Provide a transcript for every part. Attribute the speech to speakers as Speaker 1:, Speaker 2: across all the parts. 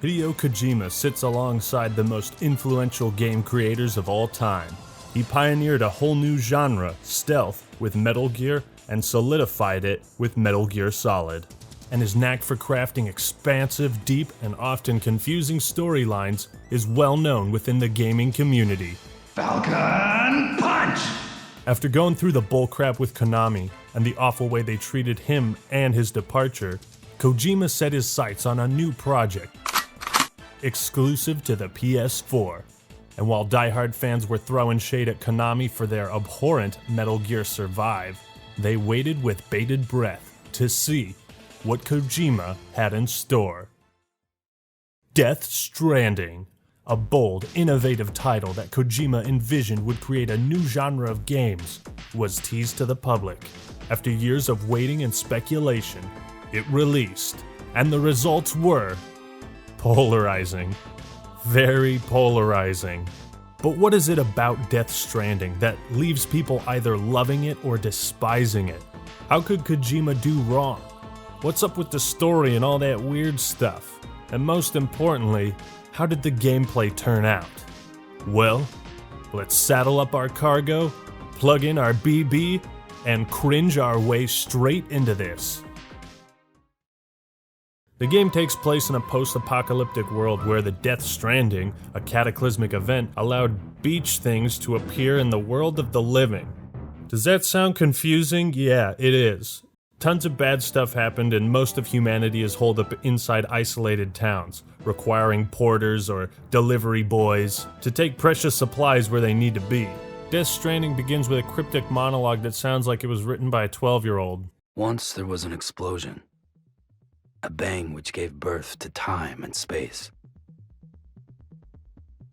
Speaker 1: Hideo Kojima sits alongside the most influential game creators of all time. He pioneered a whole new genre, stealth, with Metal Gear, and solidified it with Metal Gear Solid. And his knack for crafting expansive, deep, and often confusing storylines is well known within the gaming community.
Speaker 2: Falcon Punch!
Speaker 1: After going through the bullcrap with Konami and the awful way they treated him and his departure, Kojima set his sights on a new project, exclusive to the PS4. And while diehard fans were throwing shade at Konami for their abhorrent Metal Gear Survive, they waited with bated breath to see what Kojima had in store. Death Stranding, a bold, innovative title that Kojima envisioned would create a new genre of games, was teased to the public. After years of waiting and speculation, it released, and the results were polarizing. Very polarizing. But what is it about Death Stranding that leaves people either loving it or despising it? How could Kojima do wrong? What's up with the story and all that weird stuff? And most importantly, how did the gameplay turn out? Well, let's saddle up our cargo, plug in our BB, and cringe our way straight into this. The game takes place in a post-apocalyptic world where the Death Stranding, a cataclysmic event, allowed beach things to appear in the world of the living. Does that sound confusing? Yeah, it is. Tons of bad stuff happened and most of humanity is holed up inside isolated towns, requiring porters or delivery boys to take precious supplies where they need to be. Death Stranding begins with a cryptic monologue that sounds like it was written by a 12-year-old.
Speaker 3: Once there was an explosion. A bang which gave birth to time and space.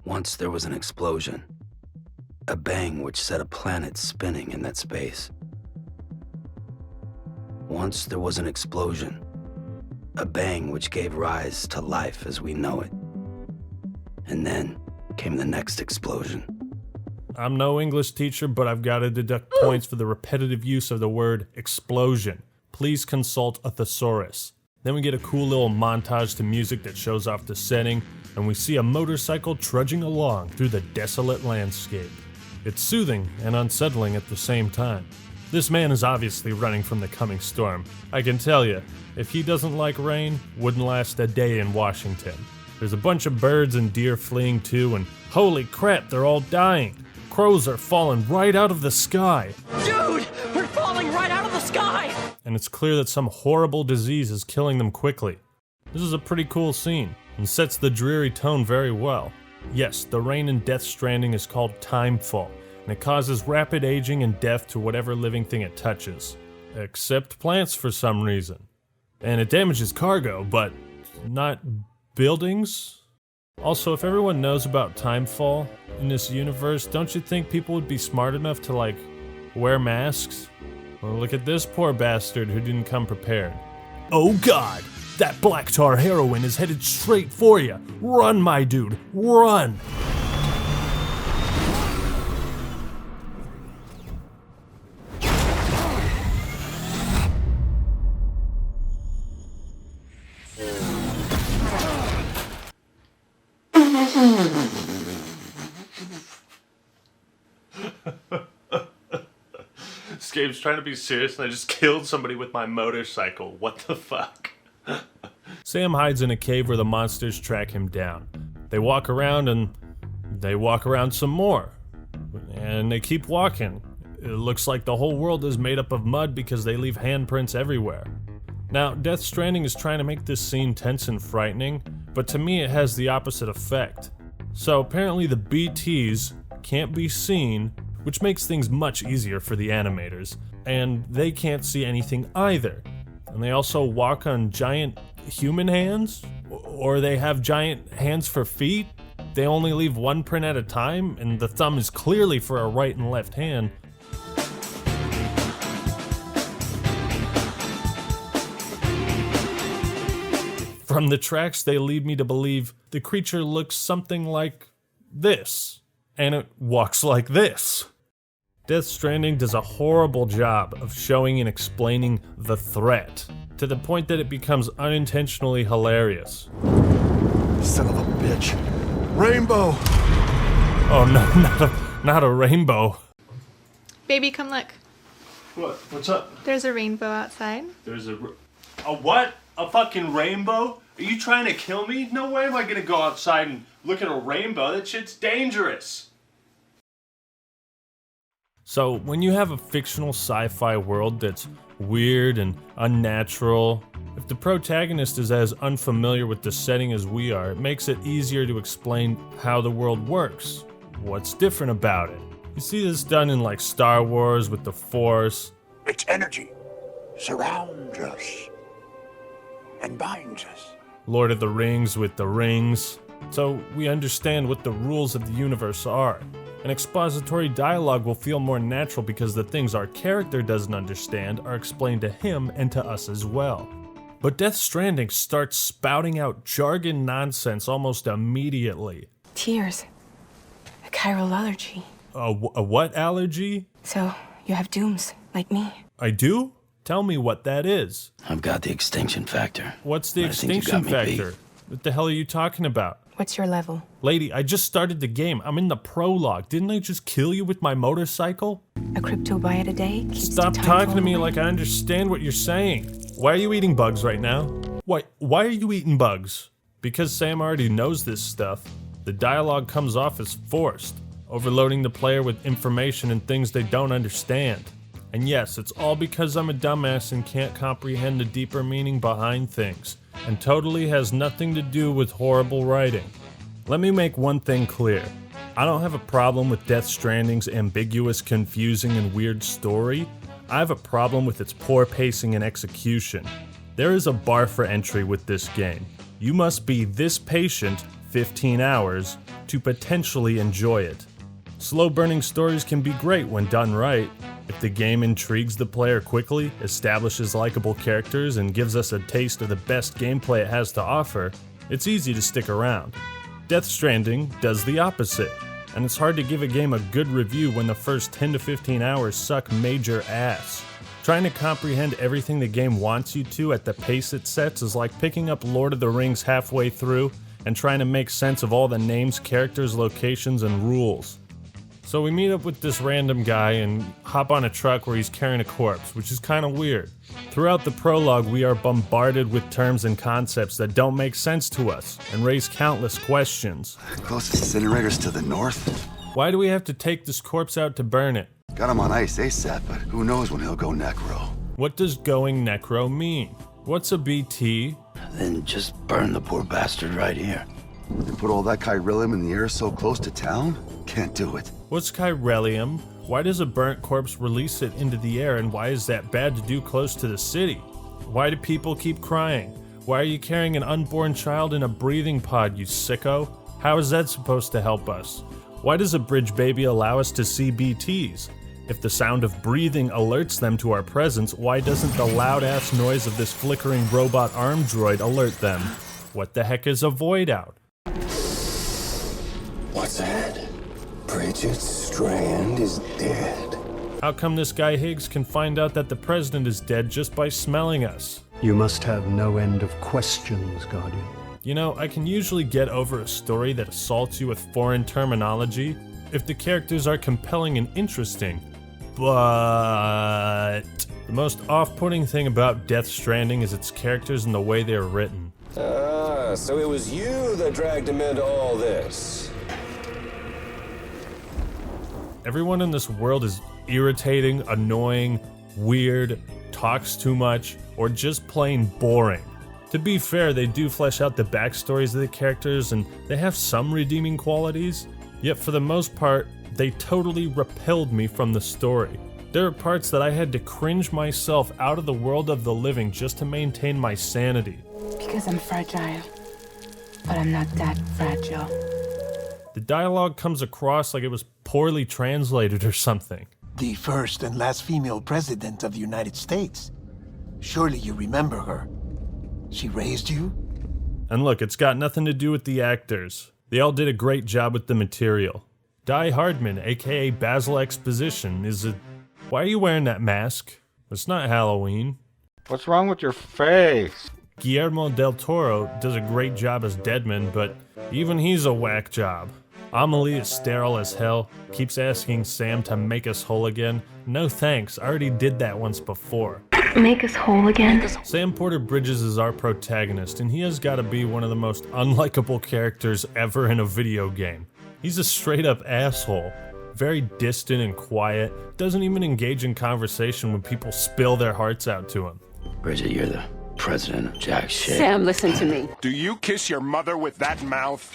Speaker 3: Once there was an explosion. A bang which set a planet spinning in that space. Once there was an explosion. A bang which gave rise to life as we know it. And then came the next explosion.
Speaker 1: I'm no English teacher, but I've got to deduct points for the repetitive use of the word explosion. Please consult a thesaurus. Then we get a cool little montage to music that shows off the setting, and we see a motorcycle trudging along through the desolate landscape. It's soothing and unsettling at the same time. This man is obviously running from the coming storm. I can tell you, if he doesn't like rain, wouldn't last a day in Washington. There's a bunch of birds and deer fleeing too, and holy crap, they're all dying. Crows are falling right out of the sky.
Speaker 4: Dude, we're falling right out of the sky!
Speaker 1: And it's clear that some horrible disease is killing them quickly. This is a pretty cool scene, and sets the dreary tone very well. Yes, the rain in Death Stranding is called timefall, and it causes rapid aging and death to whatever living thing it touches. Except plants for some reason. And it damages cargo, but not buildings? Also, if everyone knows about timefall in this universe, don't you think people would be smart enough to, wear masks? Well, look at this poor bastard who didn't come prepared. Oh god! That black tar heroin is headed straight for you! Run, my dude! Run!
Speaker 5: This game's trying to be serious and I just killed somebody with my motorcycle. What the fuck?
Speaker 1: Sam hides in a cave where the monsters track him down. They walk around and they walk around some more. And they keep walking. It looks like the whole world is made up of mud because they leave handprints everywhere. Now, Death Stranding is trying to make this scene tense and frightening, but to me it has the opposite effect. So apparently the BTs can't be seen, which makes things much easier for the animators, and they can't see anything either. And they also walk on giant human hands? Or they have giant hands for feet? They only leave one print at a time, and the thumb is clearly for a right and left hand. From the tracks, they lead me to believe the creature looks something like this, and it walks like this. Death Stranding does a horrible job of showing and explaining the threat, to the point that it becomes unintentionally hilarious.
Speaker 2: Son of a bitch. Rainbow!
Speaker 1: Oh no, not a rainbow.
Speaker 6: Baby, come look.
Speaker 5: What? What's up?
Speaker 6: There's a rainbow outside.
Speaker 5: There's a what? A fucking rainbow? Are you trying to kill me? No way am I gonna go outside and look at a rainbow. That shit's dangerous.
Speaker 1: So, when you have a fictional sci-fi world that's weird and unnatural, if the protagonist is as unfamiliar with the setting as we are, it makes it easier to explain how the world works. What's different about it? You see this done in like Star Wars with the Force.
Speaker 2: Its energy surrounds us and binds us.
Speaker 1: Lord of the Rings with the rings. So we understand what the rules of the universe are. An expository dialogue will feel more natural because the things our character doesn't understand are explained to him and to us as well. But Death Stranding starts spouting out jargon nonsense almost immediately.
Speaker 7: Tears. A chiral allergy.
Speaker 1: A what allergy?
Speaker 7: So, you have dooms, like me.
Speaker 1: I do? Tell me what that is.
Speaker 3: I've got the extinction factor.
Speaker 1: What's the
Speaker 3: I think you
Speaker 1: extinction
Speaker 3: got me
Speaker 1: factor?
Speaker 3: beat.
Speaker 1: What the hell are you talking about?
Speaker 7: What's your level?
Speaker 1: Lady, I just started the game. I'm in the prologue. Didn't I just kill you with my motorcycle?
Speaker 7: A cryptobite a day keeps
Speaker 1: Stop
Speaker 7: the time
Speaker 1: talking to me
Speaker 7: flowing.
Speaker 1: like I understand what you're saying. Why are you eating bugs right now? Why are you eating bugs? Because Sam already knows this stuff, the dialogue comes off as forced, overloading the player with information and things they don't understand. And yes, it's all because I'm a dumbass and can't comprehend the deeper meaning behind things, and totally has nothing to do with horrible writing. Let me make one thing clear. I don't have a problem with Death Stranding's ambiguous, confusing, and weird story. I have a problem with its poor pacing and execution. There is a bar for entry with this game. You must be this patient, 15 hours, to potentially enjoy it. Slow-burning stories can be great when done right. If the game intrigues the player quickly, establishes likable characters, and gives us a taste of the best gameplay it has to offer, it's easy to stick around. Death Stranding does the opposite, and it's hard to give a game a good review when the first 10 to 15 hours suck major ass. Trying to comprehend everything the game wants you to at the pace it sets is like picking up Lord of the Rings halfway through and trying to make sense of all the names, characters, locations, and rules. So we meet up with this random guy and hop on a truck where he's carrying a corpse, which is kind of weird. Throughout the prologue, we are bombarded with terms and concepts that don't make sense to us and raise countless questions.
Speaker 2: Closest incinerator's to the north.
Speaker 1: Why do we have to take this corpse out to burn it?
Speaker 2: Got him on ice ASAP, but who knows when he'll go necro.
Speaker 1: What does going necro mean? What's a BT?
Speaker 3: Then just burn the poor bastard right here.
Speaker 2: And put all that chiralium in the air so close to town? Can't do it.
Speaker 1: What's chiralium? Why does a burnt corpse release it into the air, and why is that bad to do close to the city? Why do people keep crying? Why are you carrying an unborn child in a breathing pod, you sicko? How is that supposed to help us? Why does a bridge baby allow us to see BTs? If the sound of breathing alerts them to our presence, why doesn't the loud-ass noise of this flickering robot arm droid alert them? What the heck is a void out?
Speaker 8: What's ahead? Bridget Strand is dead.
Speaker 1: How come this guy Higgs can find out that the president is dead just by smelling us?
Speaker 9: You must have no end of questions, Guardian.
Speaker 1: You know, I can usually get over a story that assaults you with foreign terminology if the characters are compelling and interesting. But the most off-putting thing about Death Stranding is its characters and the way they're written.
Speaker 8: Ah, so it was you that dragged him into all this.
Speaker 1: Everyone in this world is irritating, annoying, weird, talks too much, or just plain boring. To be fair, they do flesh out the backstories of the characters and they have some redeeming qualities, yet for the most part, they totally repelled me from the story. There are parts that I had to cringe myself out of the world of the living just to maintain my sanity.
Speaker 7: Because I'm fragile. But I'm not that fragile.
Speaker 1: The dialogue comes across like it was poorly translated or something.
Speaker 10: The first and last female president of the United States. Surely you remember her. She raised you?
Speaker 1: And look, it's got nothing to do with the actors. They all did a great job with the material. Die Hardman, aka Basil Exposition, is a... Why are you wearing that mask? It's not Halloween.
Speaker 11: What's wrong with your face?
Speaker 1: Guillermo del Toro does a great job as Deadman, but even he's a whack job. Amelie is sterile as hell, keeps asking Sam to make us whole again. No thanks, I already did that once before.
Speaker 7: Make us whole again.
Speaker 1: Sam Porter Bridges is our protagonist, and he has got to be one of the most unlikable characters ever in a video game. He's a straight up asshole. Very distant and quiet, doesn't even engage in conversation when people spill their hearts out to him.
Speaker 3: Bridget, you're the president of Jack shit.
Speaker 11: Sam, listen to me.
Speaker 12: Do you kiss your mother with that mouth?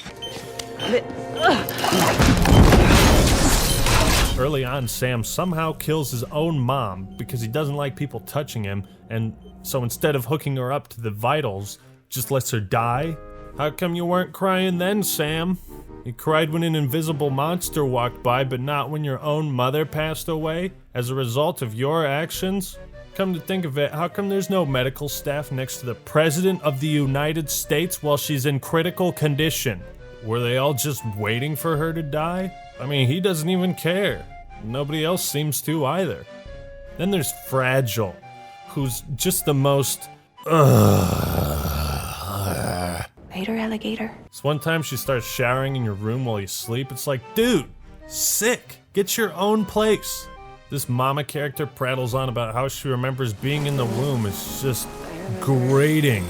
Speaker 1: Early on, Sam somehow kills his own mom because he doesn't like people touching him, and so instead of hooking her up to the vitals, just lets her die. How come you weren't crying then, Sam? You cried when an invisible monster walked by, but not when your own mother passed away as a result of your actions? Come to think of it, how come there's no medical staff next to the President of the United States while she's in critical condition? Were they all just waiting for her to die? I mean, he doesn't even care. Nobody else seems to either. Then there's Fragile, who's just the most
Speaker 7: Later, alligator.
Speaker 1: So one time she starts showering in your room while you sleep. It's like, dude, sick. Get your own place. This mama character prattles on about how she remembers being in the womb. It's just grating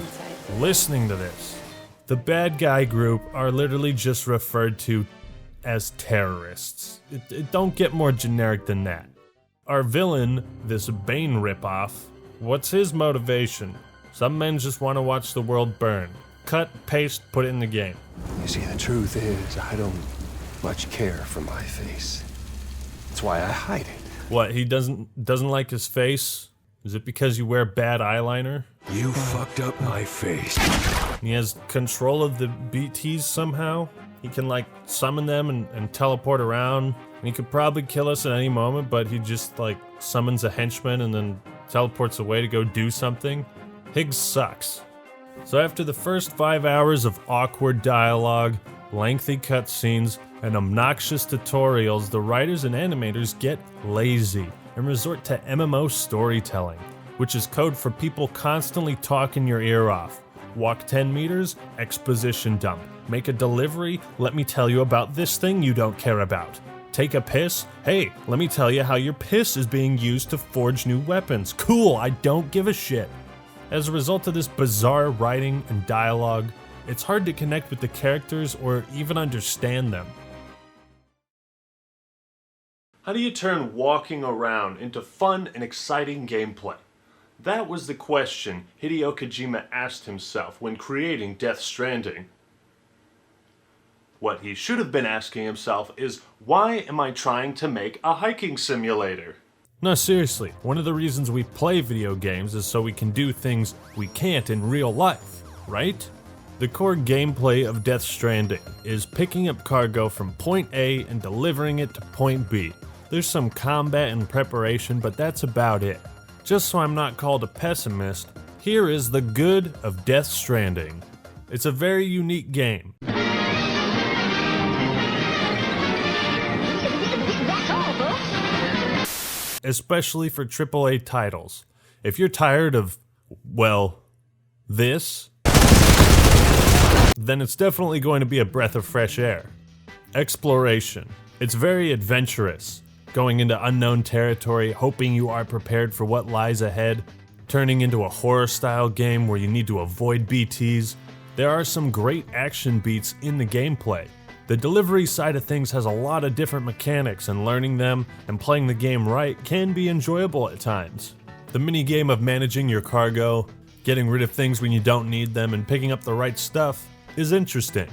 Speaker 1: listening to this. The bad guy group are literally just referred to as terrorists. It don't get more generic than that. Our villain, this Bane ripoff, what's his motivation? Some men just want to watch the world burn. Cut, paste, put it in the game.
Speaker 8: You see, the truth is, I don't much care for my face. That's why I hide it.
Speaker 1: What, he doesn't like his face? Is it because you wear bad eyeliner?
Speaker 8: You fucked up my face.
Speaker 1: He has control of the BTs somehow? He can like summon them and teleport around. And he could probably kill us at any moment, but he just like summons a henchman and then teleports away to go do something. Higgs sucks. So after the first 5 hours of awkward dialogue, lengthy cutscenes, and obnoxious tutorials, the writers and animators get lazy and resort to MMO storytelling, which is code for people constantly talking your ear off. Walk 10 meters, exposition dump. Make a delivery, let me tell you about this thing you don't care about. Take a piss, hey, let me tell you how your piss is being used to forge new weapons. Cool, I don't give a shit. As a result of this bizarre writing and dialogue, it's hard to connect with the characters or even understand them. How do you turn walking around into fun and exciting gameplay? That was the question Hideo Kojima asked himself when creating Death Stranding. What he should have been asking himself is, why am I trying to make a hiking simulator? No, seriously, one of the reasons we play video games is so we can do things we can't in real life, right? The core gameplay of Death Stranding is picking up cargo from point A and delivering it to point B. There's some combat and preparation, but that's about it. Just so I'm not called a pessimist, here is the good of Death Stranding. It's a very unique game. Especially for AAA titles. If you're tired of, well, this, then it's definitely going to be a breath of fresh air. Exploration. It's very adventurous. Going into unknown territory, hoping you are prepared for what lies ahead, turning into a horror-style game where you need to avoid BTs. There are some great action beats in the gameplay. The delivery side of things has a lot of different mechanics, and learning them and playing the game right can be enjoyable at times. The minigame of managing your cargo, getting rid of things when you don't need them, and picking up the right stuff is interesting.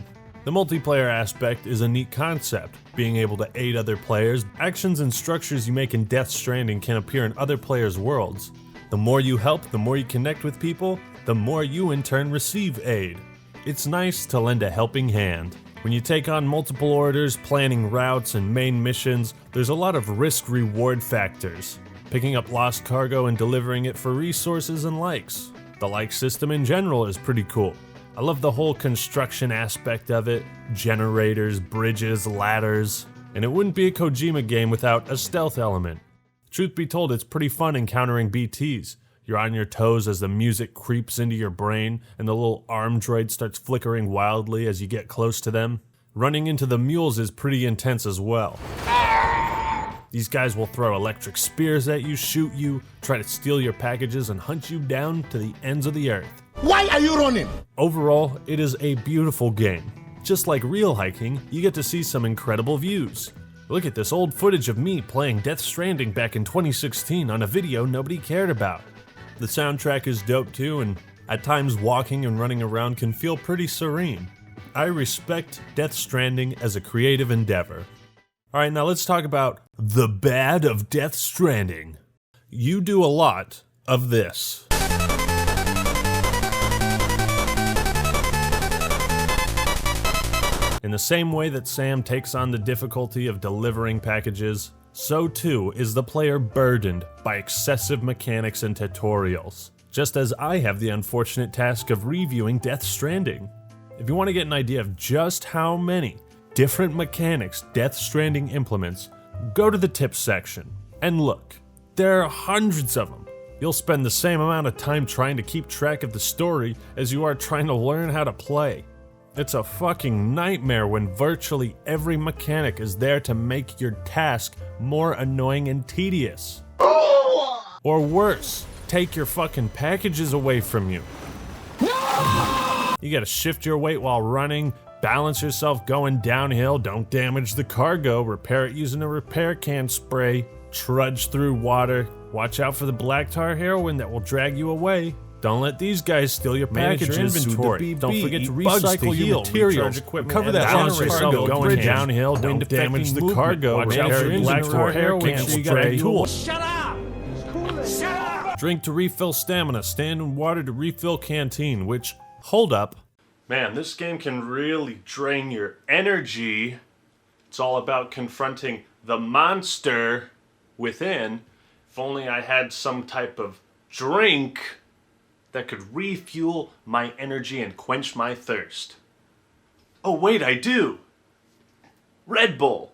Speaker 1: The multiplayer aspect is a neat concept, being able to aid other players. Actions and structures you make in Death Stranding can appear in other players' worlds. The more you help, the more you connect with people, the more you in turn receive aid. It's nice to lend a helping hand. When you take on multiple orders, planning routes, and main missions, there's a lot of risk-reward factors. Picking up lost cargo and delivering it for resources and likes. The like system in general is pretty cool. I love the whole construction aspect of it, generators, bridges, ladders, and it wouldn't be a Kojima game without a stealth element. Truth be told, it's pretty fun encountering BTs. You're on your toes as the music creeps into your brain and the little arm droid starts flickering wildly as you get close to them. Running into the mules is pretty intense as well. These guys will throw electric spears at you, shoot you, try to steal your packages, and hunt you down to the ends of the earth.
Speaker 11: Why are you running?
Speaker 1: Overall, it is a beautiful game. Just like real hiking, you get to see some incredible views. Look at this old footage of me playing Death Stranding back in 2016 on a video nobody cared about. The soundtrack is dope too, and at times walking and running around can feel pretty serene. I respect Death Stranding as a creative endeavor. Alright, now let's talk about the bad of Death Stranding. You do a lot of this. In the same way that Sam takes on the difficulty of delivering packages, so too is the player burdened by excessive mechanics and tutorials, just as I have the unfortunate task of reviewing Death Stranding. If you want to get an idea of just how many different mechanics Death Stranding implements, go to the tips section and look. There are hundreds of them. You'll spend the same amount of time trying to keep track of the story as you are trying to learn how to play. It's a fucking nightmare when virtually every mechanic is there to make your task more annoying and tedious. Or worse, take your fucking packages away from you. You gotta shift your weight while running, balance yourself going downhill, don't damage the cargo, repair it using a repair can spray, trudge through water, watch out for the black tar heroin that will drag you away. Don't let these guys steal your packages. Inventory. Don't forget to
Speaker 8: bugs
Speaker 1: recycle
Speaker 8: to
Speaker 1: your
Speaker 8: heal,
Speaker 1: materials. Cover that balance yourself going downhill. Don't damage the cargo. Watch out for black tar heroin.
Speaker 4: Shut up! Shut up!
Speaker 1: Drink to refill stamina. Stand in water to refill canteen. Which, hold up.
Speaker 5: Man, this game can really drain your energy. It's all about confronting the monster within. If only I had some type of drink that could refuel my energy and quench my thirst. Oh wait, I do! Red Bull!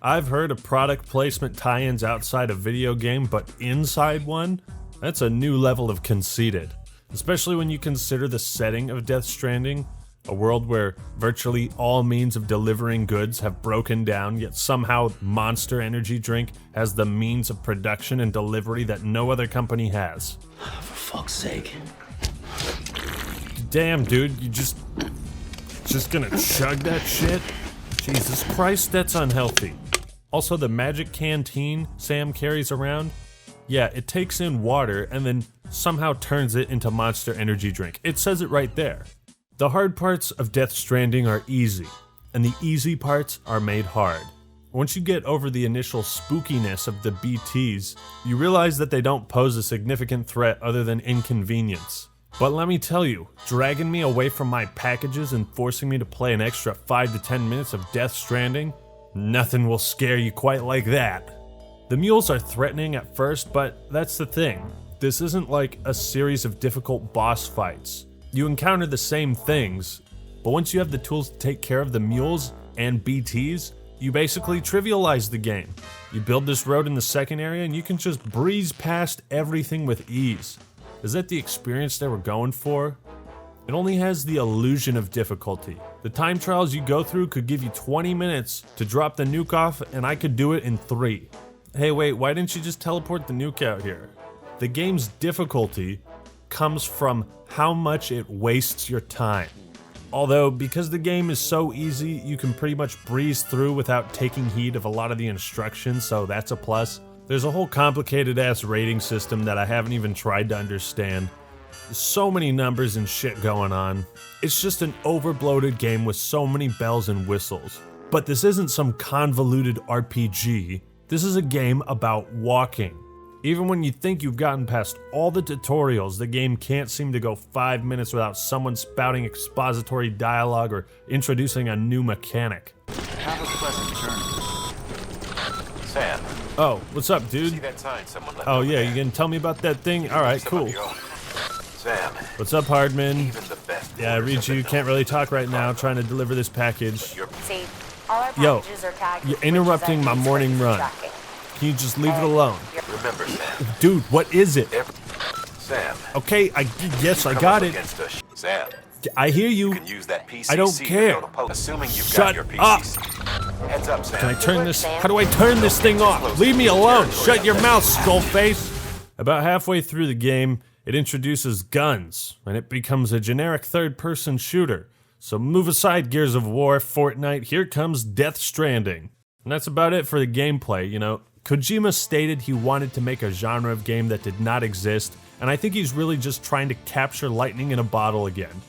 Speaker 1: I've heard of product placement tie-ins outside a video game, but inside one? That's a new level of conceited. Especially when you consider the setting of Death Stranding, a world where virtually all means of delivering goods have broken down, yet somehow Monster Energy Drink has the means of production and delivery that no other company has.
Speaker 3: For fuck's sake.
Speaker 1: Damn, dude, you just gonna chug that shit? Jesus Christ, that's unhealthy. Also, the magic canteen Sam carries around, yeah, it takes in water and then somehow turns it into Monster Energy Drink. It says it right there. The hard parts of Death Stranding are easy, and the easy parts are made hard. Once you get over the initial spookiness of the BTs, you realize that they don't pose a significant threat other than inconvenience. But let me tell you, dragging me away from my packages and forcing me to play an extra 5 to 10 minutes of Death Stranding, nothing will scare you quite like that. The mules are threatening at first, but that's the thing. This isn't like a series of difficult boss fights. You encounter the same things, but once you have the tools to take care of the mules and BTs, you basically trivialize the game. You build this road in the second area and you can just breeze past everything with ease. Is that the experience they were going for? It only has the illusion of difficulty. The time trials you go through could give you 20 minutes to drop the nuke off, and I could do it in 3. Hey wait, why didn't you just teleport the nuke out here? The game's difficulty comes from how much it wastes your time. Although, because the game is so easy, you can pretty much breeze through without taking heed of a lot of the instructions, so that's a plus. There's a whole complicated ass rating system that I haven't even tried to understand. There's so many numbers and shit going on. It's just an overbloated game with so many bells and whistles. But this isn't some convoluted RPG. This is a game about walking. Even when you think you've gotten past all the tutorials, the game can't seem to go 5 minutes without someone spouting expository dialogue or introducing a new mechanic.
Speaker 13: Have a pleasant journey. Sam.
Speaker 1: Oh, what's up, dude?
Speaker 13: See that sign someone left
Speaker 1: Oh yeah, you gonna tell me about that thing? Alright, cool.
Speaker 13: Sam.
Speaker 1: What's up, Hardman?
Speaker 13: Even the best
Speaker 1: Yeah, I read you. Can't really talk right now. Trying to deliver this package.
Speaker 14: See, all our
Speaker 1: Yo,
Speaker 14: packages are tagged
Speaker 1: you're
Speaker 14: with
Speaker 1: interrupting my
Speaker 14: bridges
Speaker 1: morning run.
Speaker 14: tracking.
Speaker 1: Can you just leave it alone?
Speaker 13: Remember, Sam.
Speaker 1: Dude, what is it?
Speaker 13: Sam.
Speaker 1: Okay, yes, I
Speaker 13: Come
Speaker 1: got
Speaker 13: up
Speaker 1: it.
Speaker 13: against us. Sam.
Speaker 1: I hear you.
Speaker 13: You can use that PCC
Speaker 1: I don't
Speaker 13: to
Speaker 1: care.
Speaker 13: build a post. Assuming you've
Speaker 1: Shut
Speaker 13: got your
Speaker 1: up.
Speaker 13: PCC. Heads up, Sam.
Speaker 1: Can I turn this? How do I turn this thing off? Leave me alone. Shut your mouth, skullface. About halfway through the game, it introduces guns, and it becomes a generic third-person shooter. So move aside, Gears of War, Fortnite, here comes Death Stranding. And that's about it for the gameplay, you know. Kojima stated he wanted to make a genre of game that did not exist, and I think he's really just trying to capture lightning in a bottle again.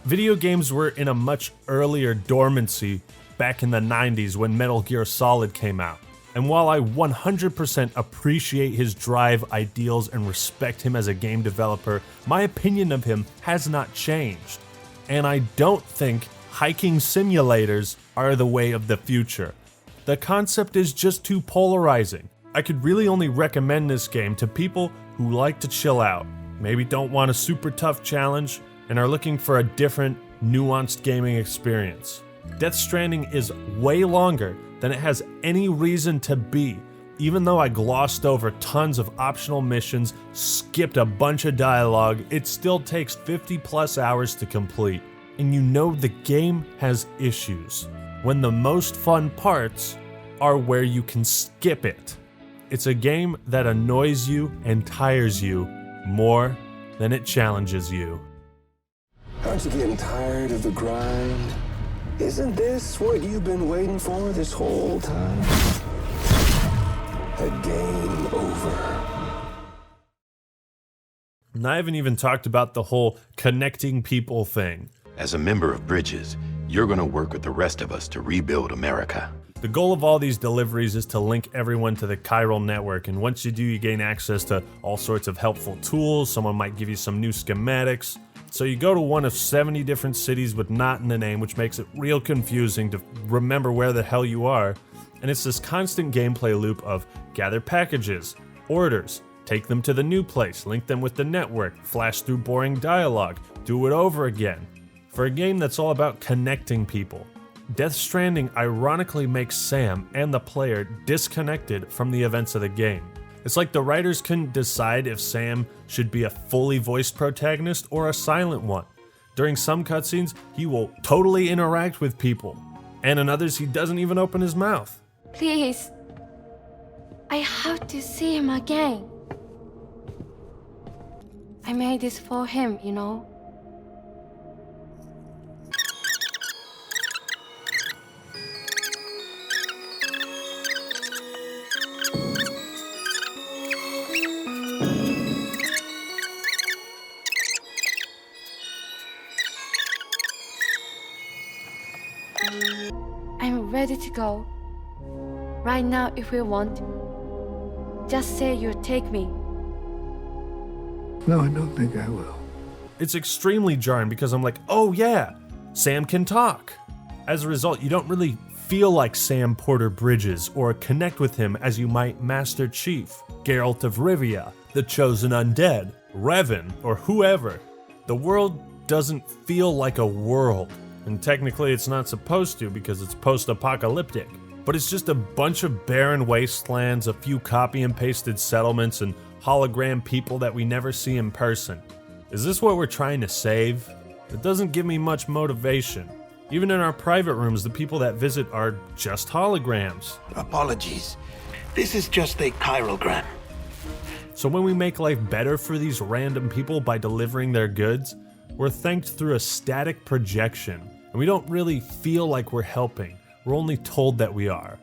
Speaker 1: Video games were in a much earlier dormancy back in the 90s when Metal Gear Solid came out. And while I 100% appreciate his drive, ideals, and respect him as a game developer, my opinion of him has not changed. And I don't think hiking simulators are the way of the future. The concept is just too polarizing. I could really only recommend this game to people who like to chill out, maybe don't want a super tough challenge, and are looking for a different, nuanced gaming experience. Death Stranding is way longer than it has any reason to be, even though I glossed over tons of optional missions, skipped a bunch of dialogue, it still takes 50 plus hours to complete. And you know the game has issues, when the most fun parts are where you can skip it. It's a game that annoys you and tires you more than it challenges you.
Speaker 8: Aren't you getting tired of the grind? Isn't this what you've been waiting for this whole time? A game over.
Speaker 1: And I haven't even talked about the whole connecting people thing.
Speaker 11: As a member of Bridges, you're gonna work with the rest of us to rebuild America.
Speaker 1: The goal of all these deliveries is to link everyone to the chiral network, and once you do, you gain access to all sorts of helpful tools. Someone might give you some new schematics. So you go to one of 70 different cities with not in the name, which makes it real confusing to remember where the hell you are. And it's this constant gameplay loop of gather packages, orders, take them to the new place, link them with the network, flash through boring dialogue, do it over again. For a game that's all about connecting people. Death Stranding ironically makes Sam and the player disconnected from the events of the game. It's like the writers couldn't decide if Sam should be a fully voiced protagonist or a silent one. During some cutscenes, he will totally interact with people, and in others, he doesn't even open his mouth.
Speaker 7: Please. I have to see him again. I made this for him, you know. I'm ready to go. Right now, if you want. Just say you'll take me.
Speaker 9: No, I don't think I will.
Speaker 1: It's extremely jarring because I'm like, oh yeah, Sam can talk. As a result, you don't really feel like Sam Porter Bridges or connect with him as you might Master Chief, Geralt of Rivia, the Chosen Undead, Revan, or whoever. The world doesn't feel like a world, and technically it's not supposed to because it's post-apocalyptic. But it's just a bunch of barren wastelands, a few copy and pasted settlements, and hologram people that we never see in person. Is this what we're trying to save? It doesn't give me much motivation. Even in our private rooms, the people that visit are just holograms.
Speaker 10: Apologies. This is just a chirogram.
Speaker 1: So when we make life better for these random people by delivering their goods, we're thanked through a static projection, and we don't really feel like we're helping. We're only told that we are.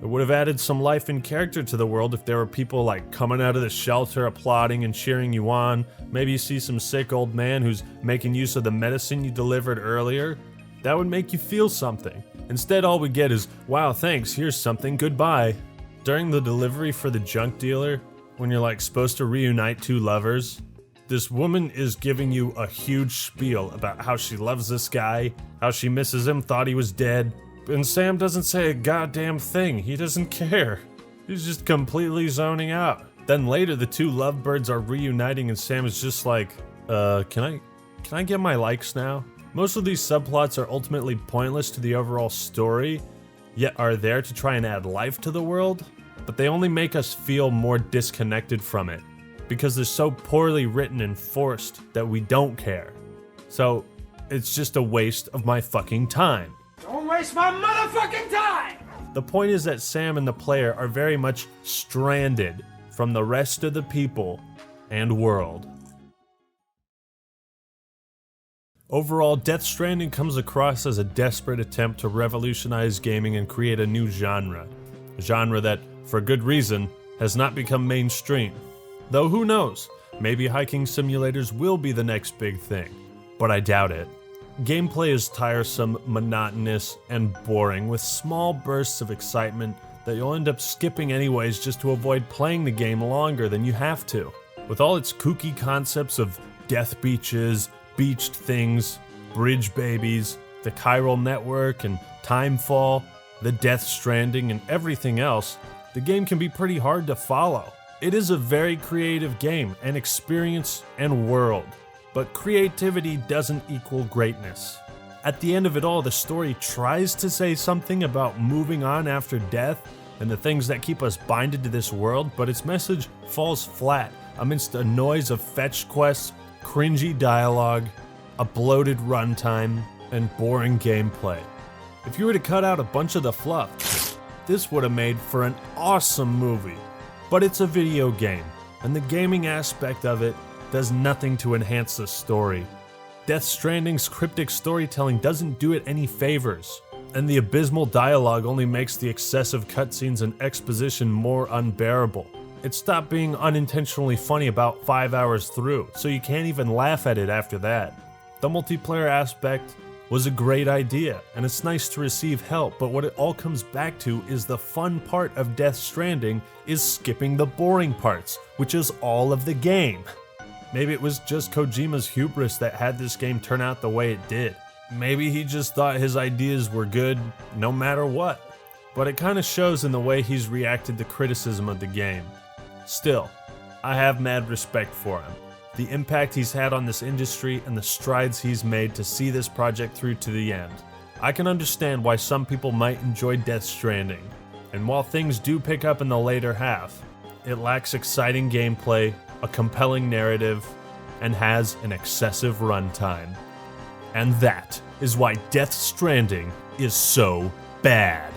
Speaker 1: It would have added some life and character to the world if there were people like coming out of the shelter applauding and cheering you on. Maybe you see some sick old man who's making use of the medicine you delivered earlier. That would make you feel something. Instead, all we get is, wow, thanks, here's something, goodbye. During the delivery for the junk dealer, when you're like supposed to reunite two lovers, this woman is giving you a huge spiel about how she loves this guy, how she misses him, thought he was dead. And Sam doesn't say a goddamn thing. He doesn't care. He's just completely zoning out. Then later, the two lovebirds are reuniting and Sam is just like, can I get my likes now? Most of these subplots are ultimately pointless to the overall story, yet are there to try and add life to the world, but they only make us feel more disconnected from it. because they're so poorly written and forced that we don't care. So it's just a waste of my fucking time.
Speaker 4: Don't waste my motherfucking time!
Speaker 1: The point is that Sam and the player are very much stranded from the rest of the people and world. Overall, Death Stranding comes across as a desperate attempt to revolutionize gaming and create a new genre. A genre that, for good reason, has not become mainstream. Though who knows, maybe hiking simulators will be the next big thing, but I doubt it. Gameplay is tiresome, monotonous, and boring, with small bursts of excitement that you'll end up skipping anyways just to avoid playing the game longer than you have to. With all its kooky concepts of death beaches, beached things, bridge babies, the chiral network and timefall, the Death Stranding, and everything else, the game can be pretty hard to follow. It is a very creative game, an experience and world, but creativity doesn't equal greatness. At the end of it all, the story tries to say something about moving on after death and the things that keep us binded to this world, but its message falls flat amidst a noise of fetch quests, cringy dialogue, a bloated runtime, and boring gameplay. If you were to cut out a bunch of the fluff, this would have made for an awesome movie. But it's a video game, and the gaming aspect of it does nothing to enhance the story. Death Stranding's cryptic storytelling doesn't do it any favors, and the abysmal dialogue only makes the excessive cutscenes and exposition more unbearable. It stopped being unintentionally funny about 5 hours through, so you can't even laugh at it after that. The multiplayer aspect was a great idea, and it's nice to receive help, but what it all comes back to is the fun part of Death Stranding is skipping the boring parts, which is all of the game. Maybe it was just Kojima's hubris that had this game turn out the way it did. Maybe he just thought his ideas were good no matter what. But it kind of shows in the way he's reacted to criticism of the game. Still, I have mad respect for him. The impact he's had on this industry and the strides he's made to see this project through to the end. I can understand why some people might enjoy Death Stranding, and while things do pick up in the later half, it lacks exciting gameplay, a compelling narrative, and has an excessive runtime. And that is why Death Stranding is so bad.